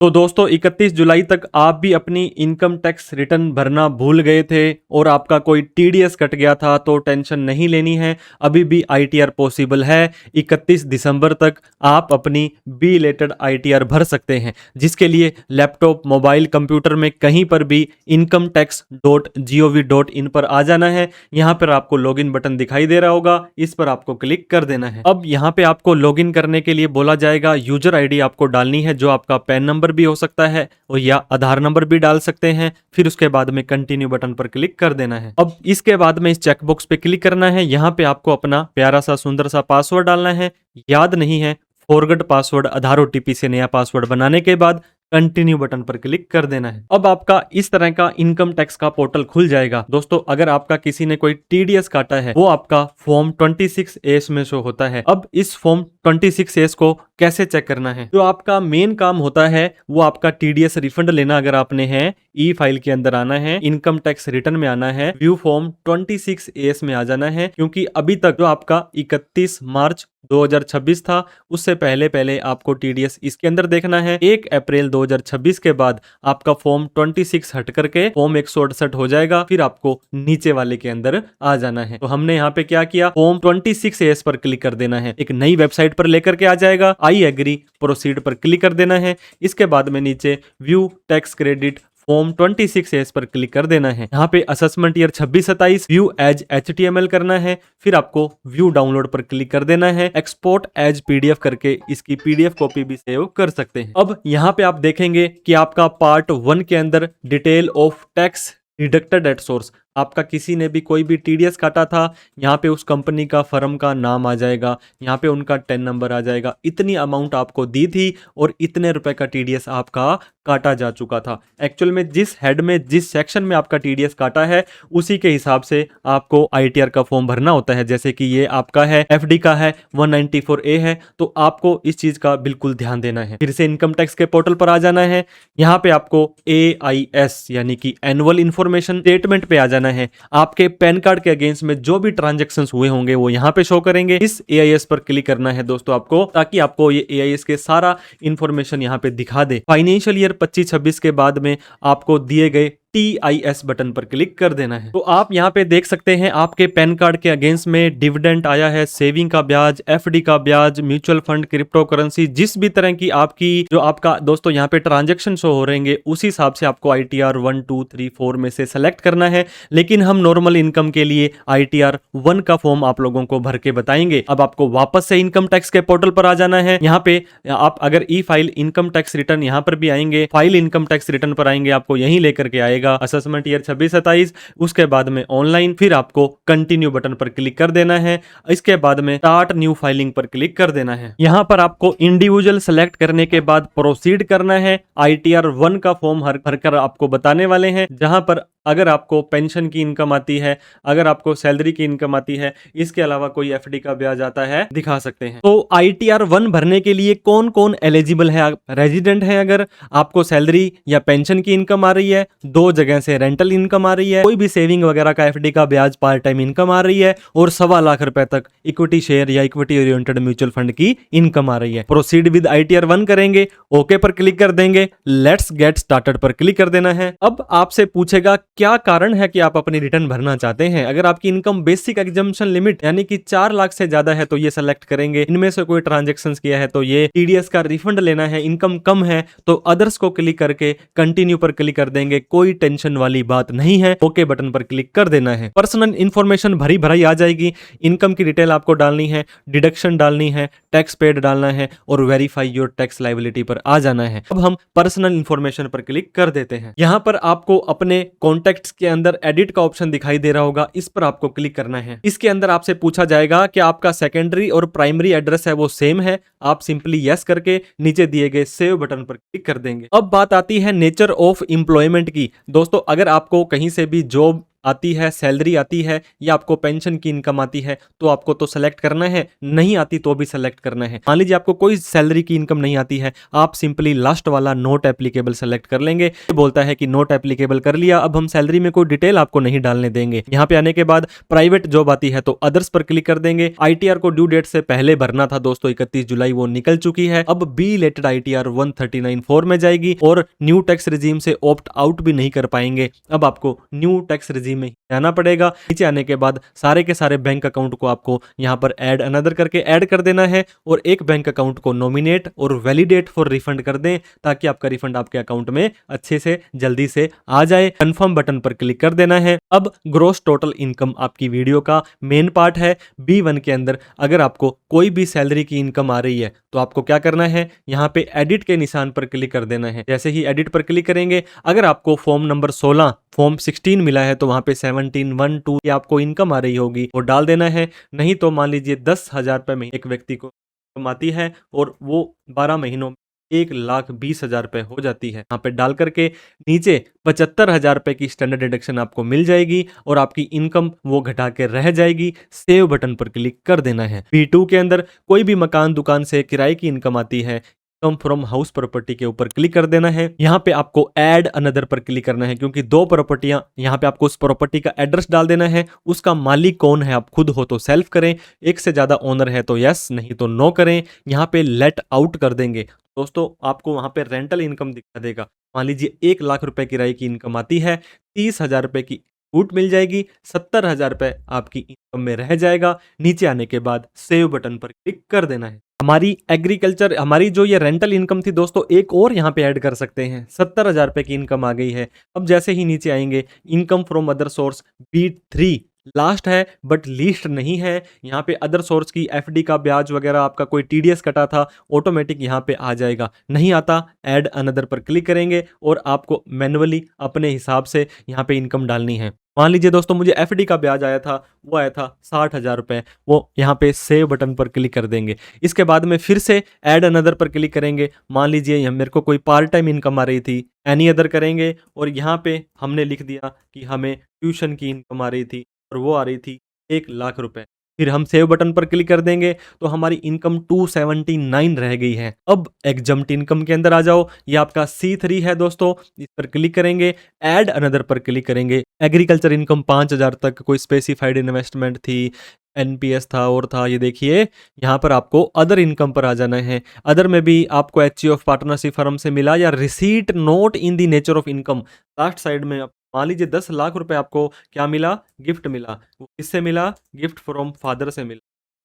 तो दोस्तों 31 जुलाई तक आप भी अपनी इनकम टैक्स रिटर्न भरना भूल गए थे और आपका कोई टीडीएस कट गया था तो टेंशन नहीं लेनी है। अभी भी आईटीआर पॉसिबल है। 31 दिसंबर तक आप अपनी बी रिलेटेड आईटीआर भर सकते हैं, जिसके लिए लैपटॉप, मोबाइल, कंप्यूटर में कहीं पर भी incometax.gov.in पर आ जाना है। यहाँ पर आपको लॉगिन बटन दिखाई दे रहा होगा, इस पर आपको क्लिक कर देना है। अब यहाँ पे आपको लॉगिन करने के लिए बोला जाएगा यूजर आईडी आपको डालनी है, जो आपका पैन नंबर भी हो सकता है और या आधार नंबर भी डाल सकते हैं। फिर उसके बाद में कंटिन्यू बटन पर क्लिक कर देना है। अब इसके बाद में इस चेकबॉक्स पे क्लिक करना है। यहाँ पे आपको अपना प्यारा सा सुंदर सा पासवर्ड डालना है। याद नहीं है, फॉरगेट पासवर्ड, आधार ओटीपी से नया पासवर्ड बनाने के बाद कंटिन्यू बटन पर क्लिक कर देना है। अब आपका इस तरह का इनकम टैक्स का पोर्टल खुल जाएगा। दोस्तों अगर आपका किसी ने कोई टीडीएस काटा है, वो आपका फॉर्म 26A में शो होता है। अब इस फॉर्म 26A को कैसे चेक करना है? जो आपका मेन काम होता है वो आपका टीडीएस रिफंड लेना। अगर आपने है ई फाइल के अंदर आना है, इनकम टैक्स रिटर्न में आना है, व्यू फॉर्म 26A में आ जाना है। क्योंकि अभी तक जो आपका 31 मार्च 2026 था, उससे पहले आपको टीडीएस इसके अंदर देखना है। 1 अप्रैल 2026 के बाद आपका फॉर्म 26 हट करके फॉर्म 168 हो जाएगा। फिर आपको नीचे वाले के अंदर आ जाना है। तो हमने यहाँ पे क्या किया, फॉर्म 26A पर क्लिक कर देना है। एक नई वेबसाइट पर लेकर के आ जाएगा। आई एग्री प्रोसीड पर क्लिक कर देना है। इसके बाद में नीचे view tax credit form 26A पर क्लिक कर देना है। यहाँ पे assessment year 26-27 view as HTML करना है। फिर आपको व्यू डाउनलोड पर क्लिक कर देना है। एक्सपोर्ट एज PDF करके इसकी PDF कॉपी भी सेव कर सकते हैं। अब यहाँ पे आप देखेंगे कि आपका पार्ट 1 के अंदर detail of tax deducted at source, आपका किसी ने भी कोई भी टीडीएस काटा था, यहाँ पे उस कंपनी का फर्म का नाम आ जाएगा, यहाँ पे उनका टेन नंबर आ जाएगा, इतनी अमाउंट आपको दी थी और इतने रुपए का टीडीएस आपका काटा जा चुका था। एक्चुअल में जिस हेड में, जिस सेक्शन में आपका टीडीएस काटा है, उसी के हिसाब से आपको आईटीआर का फॉर्म भरना होता है। जैसे कि ये आपका है एफडी का है, 194A है, तो आपको इस चीज का बिल्कुल ध्यान देना है। फिर से इनकम टैक्स के पोर्टल पर आ जाना है। यहाँ पे आपको AIS यानी कि एनुअल इंफॉर्मेशन स्टेटमेंट पे आ जाना है। आपके पैन कार्ड के अगेंस्ट में जो भी ट्रांजैक्शंस हुए होंगे वो यहाँ पे शो करेंगे। इस AIS पर क्लिक करना है दोस्तों आपको, ताकि आपको ये AIS के सारा इंफॉर्मेशन यहाँ पे दिखा दे। फाइनेंशियल ईयर 25-26 के बाद में आपको दिए गए TIS बटन पर क्लिक कर देना है। तो आप यहाँ पे देख सकते हैं आपके पैन कार्ड के अगेंस्ट में डिविडेंड आया है, सेविंग का ब्याज, FD का ब्याज, म्यूचुअल फंड, क्रिप्टो करेंसी, जिस भी तरह की आपकी जो आपका दोस्तों यहाँ पे ट्रांजैक्शन शो हो रहेंगे, उस हिसाब से आपको ITR 1, 2, 3, 4 में से सेलेक्ट करना है। लेकिन हम नॉर्मल इनकम के लिए ITR 1 का फॉर्म आप लोगों को भर के बताएंगे। अब आपको वापस से इनकम टैक्स के पोर्टल पर आ जाना है। यहाँ पे आप अगर ई फाइल इनकम टैक्स रिटर्न यहाँ पर भी आएंगे, फाइल इनकम टैक्स रिटर्न पर आएंगे, आपको यहीं लेकर के आएगा असेसमेंट ईयर 26-27, उसके बाद में ऑनलाइन, फिर आपको कंटिन्यू बटन पर क्लिक कर देना है। इसके बाद में स्टार्ट न्यू फाइलिंग पर क्लिक कर देना है। यहां पर आपको इंडिविजुअल सेलेक्ट करने के बाद प्रोसीड करना है। ITR 1 का फॉर्म भरकर आपको बताने वाले हैं, जहां पर अगर आपको पेंशन की इनकम आती है, अगर आपको सैलरी की इनकम आती है, इसके अलावा कोई FD का ब्याज आता है, दिखा सकते हैं। तो ITR 1 भरने के लिए कौन कौन एलिजिबल है? रेजिडेंट है, अगर आपको सैलरी या पेंशन की इनकम आ रही है, 2 जगह से रेंटल इनकम आ रही है, कोई भी सेविंग वगैरह का FD का ब्याज, पार्ट टाइम इनकम आ रही है, और 1.25 लाख रुपए तक इक्विटी शेयर या इक्विटी ओरिएंटेड म्यूचुअल फंड की इनकम आ रही है। प्रोसीड विद ITR 1 करेंगे, ओके पर क्लिक कर देंगे, लेट्स गेट स्टार्टेड पर क्लिक कर देना है। अब आपसे पूछेगा क्या कारण है कि आप अपनी रिटर्न भरना चाहते हैं। अगर आपकी इनकम बेसिक एग्जम्पशन लिमिट यानी कि 4 लाख से ज्यादा है तो ये सेलेक्ट करेंगे। इनमें से कोई ट्रांजैक्शंस किया है तो ये, टीडीएस का रिफंड लेना है, इनकम कम है तो अदर्स को क्लिक करके कंटिन्यू पर क्लिक कर देंगे। कोई टेंशन वाली बात नहीं है, ओके बटन पर क्लिक कर देना है। पर्सनल इंफॉर्मेशन भरी भराई आ जाएगी। इनकम की डिटेल आपको डालनी है, डिडक्शन डालनी है, टैक्स पेड डालना है और वेरीफाई योर टैक्स लायबिलिटी पर आ जाना है। अब हम पर्सनल इंफॉर्मेशन पर क्लिक कर देते हैं। यहां पर आपको अपने कॉन्टैक्ट्स के अंदर एडिट का ऑप्शन दिखाई दे रहा होगा, इस पर आपको क्लिक करना है। इसके अंदर आपसे पूछा जाएगा कि आपका सेकेंडरी और प्राइमरी एड्रेस है वो सेम है। आप सिंपली यस करके नीचे दिए गए सेव बटन पर क्लिक कर देंगे। अब बात आती है नेचर ऑफ एम्प्लॉयमेंट की। दोस्तों अगर आपको कहीं से भी जॉब आती है, सैलरी आती है या आपको पेंशन की इनकम आती है तो आपको तो सेलेक्ट करना है, नहीं आती तो भी सेलेक्ट करना है। मान लीजिए आपको कोई सैलरी की इनकम नहीं आती है, आप सिंपली लास्ट वाला नॉट एप्लीकेबल सेलेक्ट कर लेंगे। ये बोलता है कि नॉट एप्लीकेबल कर लिया, अब हम सैलरी में कोई डिटेल आपको नहीं डालने देंगे। यहाँ पे आने के बाद प्राइवेट जॉब आती है तो अदर्स पर क्लिक कर देंगे। आईटीआर को ड्यू डेट से पहले भरना था दोस्तों 31 जुलाई, वो निकल चुकी है। अब बी रिलेटेड आईटीआर 139(4) में जाएगी और न्यू टैक्स रिजीम से ऑप्ट आउट भी नहीं कर पाएंगे। अब आपको न्यू टैक्स रिजीम में जाना पड़ेगा। नीचे आने के बाद सारे के सारे बैंक अकाउंट को आपको यहाँ पर ऐड अनदर करके ऐड कर देना है और एक बैंक अकाउंट को नॉमिनेट और वैलिडेट फॉर रिफंड कर दें ताकि आपका रिफंड आपके अकाउंट में अच्छे से जल्दी से आ जाए। कंफर्म बटन पर क्लिक कर देना है। अब ग्रॉस टोटल इनकम आपकी वीडियो का मेन पार्ट है। B1 के अंदर अगर आपको कोई भी सैलरी की इनकम आ रही है तो आपको क्या करना है, यहाँ पे एडिट के निशान पर क्लिक कर देना है। जैसे ही एडिट पर क्लिक करेंगे, अगर आपको फॉर्म नंबर 16 फॉर्म 16 मिला है तो वहां पे 1712 ये आपको इनकम आ रही होगी वो डाल देना है। नहीं तो मान लीजिए 10,000 रुपये में एक व्यक्ति को इनकम आती है और वो 12 महीनों में 1,20,000 रुपये हो जाती है। यहाँ पे डाल करके नीचे 75,000 रुपये की स्टैंडर्ड डिडक्शन आपको मिल जाएगी और आपकी इनकम वो घटा के रह जाएगी। सेव बटन पर क्लिक कर देना है। B2 के अंदर कोई भी मकान दुकान से किराए की इनकम आती है, इनकम फ्रॉम हाउस प्रॉपर्टी के ऊपर क्लिक कर देना है। यहाँ पे आपको ऐड अनदर पर क्लिक करना है क्योंकि दो प्रॉपर्टियां, यहाँ पे आपको उस प्रॉपर्टी का एड्रेस डाल देना है, उसका मालिक कौन है आप खुद हो तो सेल्फ करें, एक से ज्यादा ओनर है तो यस, नहीं तो नो करें। यहाँ पे लेट आउट कर देंगे दोस्तों, आपको वहां पे रेंटल इनकम दिखा देगा। मान लीजिए 1,00,000 रुपए किराए की इनकम आती है, 30,000 रुपए की छूट मिल जाएगी, 70,000 रुपए आपकी इनकम में रह जाएगा। नीचे आने के बाद सेव बटन पर क्लिक कर देना है। हमारी जो ये रेंटल इनकम थी दोस्तों, एक और यहाँ पे ऐड कर सकते हैं। 70,000 रुपए की इनकम आ गई है। अब जैसे ही नीचे आएंगे, income from other source B3 last है बट लीस्ट नहीं है। यहाँ पे अदर सोर्स की FD का ब्याज वगैरह, आपका कोई TDS कटा था, ऑटोमेटिक यहाँ पे आ जाएगा। नहीं आता, ऐड अनदर पर क्लिक करेंगे और आपको मैन्युअली अपने हिसाब से यहाँ पे इनकम डालनी है। मान लीजिए दोस्तों मुझे FD का ब्याज आया था, वो आया था 60,000 रुपए, वो यहाँ पे सेव बटन पर क्लिक कर देंगे। इसके बाद में फिर से ऐड अनदर पर क्लिक करेंगे। मान लीजिए मेरे को कोई पार्ट टाइम इनकम आ रही थी, एनी अदर करेंगे और यहाँ पे हमने लिख दिया कि हमें ट्यूशन की इनकम आ रही थी और वो आ रही थी 1,00,000 रुपए। फिर हम सेव बटन पर क्लिक कर देंगे तो हमारी इनकम 279 रह गई है। अब एग्जम्प्ट इनकम के अंदर आ जाओ, ये आपका C3 है दोस्तों, इस पर क्लिक करेंगे, ऐड अनदर पर क्लिक करेंगे। एग्रीकल्चर इनकम 5,000 तक, कोई स्पेसिफाइड इन्वेस्टमेंट थी, NPS था और था, ये देखिए यहाँ पर आपको अदर इनकम पर आ जाना है। अदर में भी आपको HG ऑफ पार्टनरशिप फर्म से मिला या receipt note in the nature of income. Last side में मान लीजिए 10,00,000 रुपए आपको क्या मिला, गिफ्ट मिला। वो किससे मिला, गिफ्ट फ्रॉम फादर से मिला।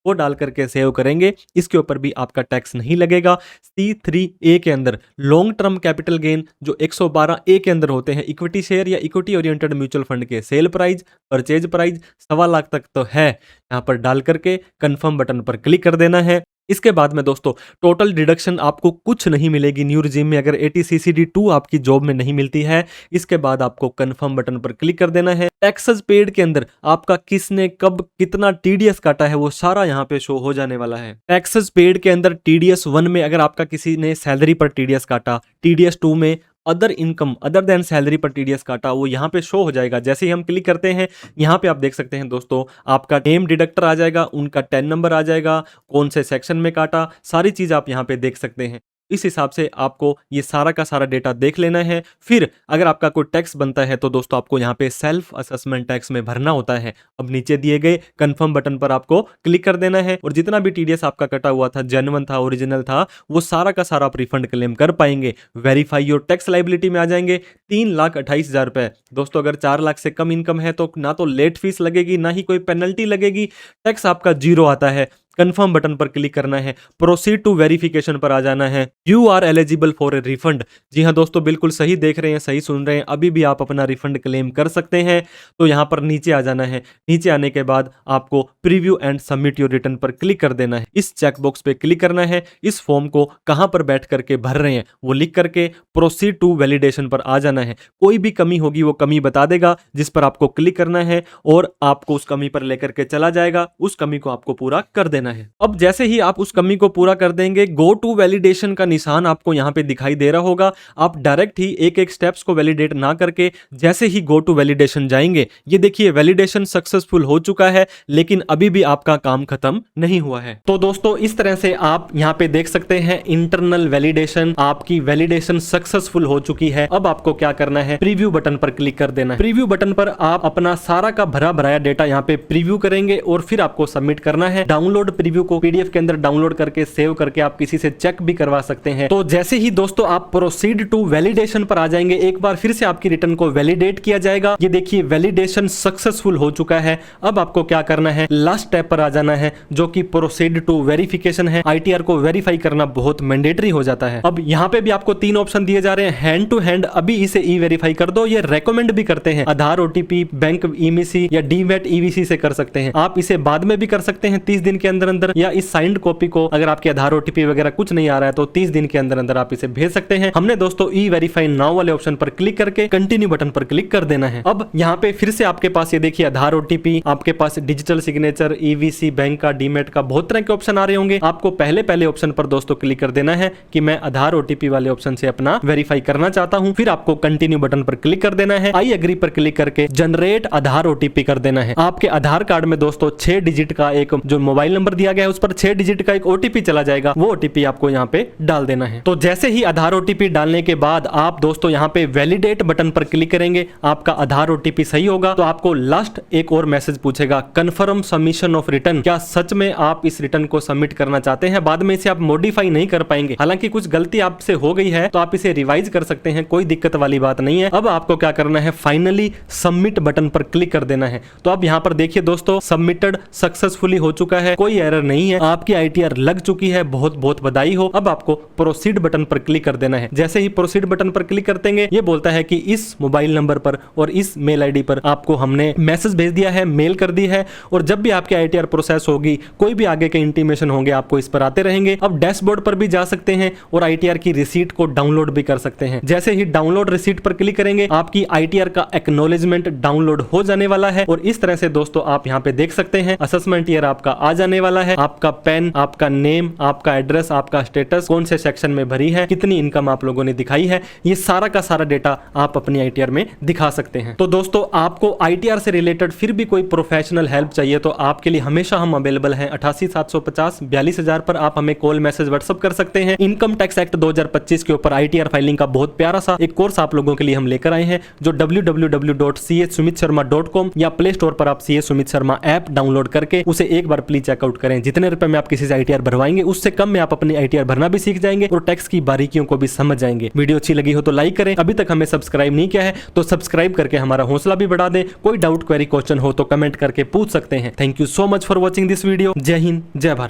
वो डाल करके सेव करेंगे, इसके ऊपर भी आपका टैक्स नहीं लगेगा। C3A के अंदर लॉन्ग टर्म कैपिटल गेन जो 112A के अंदर होते हैं, इक्विटी शेयर या इक्विटी ओरिएंटेड म्यूचुअल फंड के सेल प्राइस, परचेज प्राइस 1,00,000 तक तो है। यहाँ पर डाल करके कंफर्म बटन पर क्लिक कर देना है। इसके बाद में दोस्तों टोटल डिडक्शन आपको कुछ नहीं मिलेगी न्यू रिजीम में, अगर 80CCD2 आपकी जॉब में नहीं मिलती है। इसके बाद आपको कंफर्म बटन पर क्लिक कर देना है। टैक्सेस पेड के अंदर आपका किसने कब कितना TDS काटा है वो सारा यहाँ पे शो हो जाने वाला है। टैक्सेस पेड के अंदर TDS 1 में अगर आपका किसी ने सैलरी पर TDS काटा, TDS 2 में other income other than salary पर TDS काटा, वो यहाँ पे शो हो जाएगा। जैसे ही हम क्लिक करते हैं, यहाँ पे आप देख सकते हैं दोस्तों, आपका नेम डिडक्टर आ जाएगा, उनका 10 नंबर आ जाएगा, कौन से सेक्शन में काटा, सारी चीज आप यहाँ पे देख सकते हैं। इस हिसाब से आपको ये सारा का सारा डेटा देख लेना है। फिर अगर आपका कोई टैक्स बनता है तो दोस्तों आपको यहाँ पे सेल्फ असेसमेंट टैक्स में भरना होता है। अब नीचे दिए गए कंफर्म बटन पर आपको क्लिक कर देना है और जितना भी TDS आपका कटा हुआ था, जेन्युइन था, ओरिजिनल था, वो सारा का सारा आप रिफंड क्लेम कर पाएंगे। वेरीफाई योर टैक्स लाइबिलिटी में आ जाएंगे 3,28,000 रुपए। दोस्तों अगर 4,00,000 से कम इनकम है तो ना तो लेट फीस लगेगी, ना ही कोई पेनल्टी लगेगी, टैक्स आपका 0 आता है। कंफर्म बटन पर क्लिक करना है, प्रोसीड टू वेरिफिकेशन पर आ जाना है। You are eligible for a refund. जी हाँ दोस्तों, बिल्कुल सही देख रहे हैं, सही सुन रहे हैं, अभी भी आप अपना रिफंड क्लेम कर सकते हैं। तो यहाँ पर नीचे आ जाना है। नीचे आने के बाद आपको preview and submit your return पर क्लिक कर देना है। इस चेकबॉक्स पे क्लिक करना है। इस फॉर्म को कहां पर बैठ करके भर रहे हैं वो लिख करके प्रोसीड टू वैलिडेशन पर आ जाना है। कोई भी कमी होगी वो कमी बता देगा, जिस पर आपको क्लिक करना है और आपको उस कमी पर लेकर के चला जाएगा। उस कमी को आपको पूरा कर देना देना है। अब जैसे ही आप उस कमी को पूरा कर देंगे, गो टू वैलिडेशन का निशान आपको यहाँ पे दिखाई दे रहा होगा। आप डायरेक्ट ही एक एक स्टेप्स को वैलिडेट ना करके जैसे ही गो टू वैलिडेशन जाएंगे, ये देखिए वैलिडेशन सक्सेसफुल हो चुका है, लेकिन अभी भी आपका काम खत्म नहीं हुआ है। तो दोस्तों इस तरह से आप यहाँ पे देख सकते हैं इंटरनल वैलिडेशन, आपकी वैलिडेशन सक्सेसफुल हो चुकी है। अब आपको क्या करना है, प्रीव्यू बटन पर क्लिक कर देना है। प्रीव्यू बटन पर आप अपना सारा का भरा भराया डेटा यहाँ पे प्रीव्यू करेंगे और फिर आपको सबमिट करना है। डाउनलोड प्रीव्यू को पीडीएफ के अंदर डाउनलोड करके सेव करके आप किसी से चेक भी करवा सकते हैं। तो जैसे ही दोस्तों आप प्रोसीड टू वैलिडेशन पर आ जाएंगे, एक बार फिर से आपकी रिटर्न को वैलिडेट किया जाएगा। ये देखिए वैलिडेशन सक्सेसफुल हो चुका है। अब आपको क्या करना है, लास्ट स्टेप पर आ जाना है जो कि प्रोसीड टू वेरिफिकेशन है। आईटीआर को वेरीफाई करना बहुत मैंडेटरी हो जाता है। अब यहाँ पे भी आपको 3 ऑप्शन दिए जा रहे हैं, हैंड टू हैंड अभी इसे ई वेरीफाई कर दो। ये रेकमेंड भी करते हैं, आधार ओटीपी, बैंक ईमिसी या डीमैट ईवीसी से कर सकते हैं। आप इसे बाद में भी कर सकते हैं 30 दिन के अंदर अंदर, या इस साइंड कॉपी को अगर आपके आधार ओटीपी वगैरह कुछ नहीं आ रहा है तो 30 दिन के अंदर अंदर आप इसे भेज सकते हैं। हमने दोस्तों ई वेरीफाई नाउ वाले ऑप्शन पर क्लिक करके कंटिन्यू बटन पर क्लिक कर देना है। अब यहाँ पे फिर से आपके पास ये देखिए आधार ओटीपी, आपके पास डिजिटल सिग्नेचर, ईवीसी, बैंक का, डीमैट का, बहुत तरह के ऑप्शन आ रहे होंगे। आपको पहले ऑप्शन पर दोस्तों क्लिक कर देना है कि मैं आधार ओटीपी वाले ऑप्शन से अपना वेरीफाई करना चाहता हूं। फिर आपको कंटिन्यू बटन पर क्लिक कर देना है। आई एग्री पर क्लिक करके जनरेट आधार ओटीपी कर देना है। आपके आधार कार्ड में दोस्तों 6 डिजिट का एक जो मोबाइल नंबर दिया गया है उस पर 6 डिजिट का एक ओटीपी चला जाएगा, वो ओटीपी आपको यहाँ पे डाल देना है। तो जैसे ही आधार ओटीपी डालने के बाद आप दोस्तों यहाँ पे वैलिडेट बटन पर क्लिक करेंगे, आपका आधार ओटीपी सही होगा तो आपको लास्ट एक और मैसेज पूछेगा, कंफर्म सबमिशन ऑफ रिटर्न। क्या सच में आप इस रिटर्न को सबमिट करना चाहते हैं? बाद में इसे आप मॉडिफाई नहीं कर पाएंगे, हालांकि कुछ गलती आपसे हो गई है तो आप इसे रिवाइज कर सकते हैं, कोई दिक्कत वाली बात नहीं है। अब आपको क्या करना है, फाइनली सबमिट बटन पर क्लिक कर देना है। तो अब यहाँ पर देखिए दोस्तों सबमिटेड सक्सेसफुली हो चुका है, कोई एरर नहीं है, आपकी आईटीआर लग चुकी है, बहुत बहुत बधाई हो। अब आपको प्रोसीड बटन पर क्लिक कर देना है। जैसे ही प्रोसीड बटन पर क्लिक करते हैं, ये बोलता है कि इस मोबाइल नंबर पर और इस मेल आईडी पर आपको हमने मैसेज भेज दिया है, मेल कर दी है, और जब भी आपकी आईटीआर प्रोसेस होगी, कोई भी आगे के इंटीमेशन होंगे आपको इस पर आते रहेंगे। अब डैशबोर्ड पर भी जा सकते हैं और आईटीआर की रिसीट को डाउनलोड भी कर सकते हैं। जैसे ही डाउनलोड रिसीट पर क्लिक करेंगे, आपकी आईटीआर का एक्नॉलेजमेंट डाउनलोड हो जाने वाला है। और इस तरह से दोस्तों आप यहाँ पे देख सकते हैं असेसमेंट ईयर आपका आ जाने वाला है, आपका पेन, आपका नेम, आपका एड्रेस, आपका स्टेटस, कौन से सेक्शन में भरी है, कितनी इनकम आप लोगों ने दिखाई है, ये सारा का सारा डेटा आप अपनी आईटीआर में दिखा सकते हैं। तो दोस्तों आपको आईटीआर से रिलेटेड फिर भी कोई प्रोफेशनल हेल्प चाहिए तो आपके लिए हमेशा हम अवेलेबल हैं। 88 750 42,000 पर आप हमें कॉल, मैसेज, व्हाट्सएप कर सकते हैं। इनकम टैक्स एक्ट 2025 के ऊपर आईटीआर फाइलिंग का बहुत प्यारा सा एक कोर्स आप लोगों के लिए हम लेकर आए हैं, जो www.chsumitSharma.com या प्ले स्टोर पर आप CS Sumit Sharma app download करके उसे एक बार प्लीज चेकआउट करें। जितने रुपए में आप किसी से आईटीआर भरवाएंगे उससे कम में आप अपनी आईटीआर भरना भी सीख जाएंगे और टैक्स की बारीकियों को भी समझ जाएंगे। वीडियो अच्छी लगी हो तो लाइक करें, अभी तक हमें सब्सक्राइब नहीं किया है तो सब्सक्राइब करके हमारा हौसला भी बढ़ा दें। कोई डाउट, क्वेरी, क्वेश्चन हो तो कमेंट करके पूछ सकते हैं। Thank you so much for watching this video. जय हिंद, जय भारत।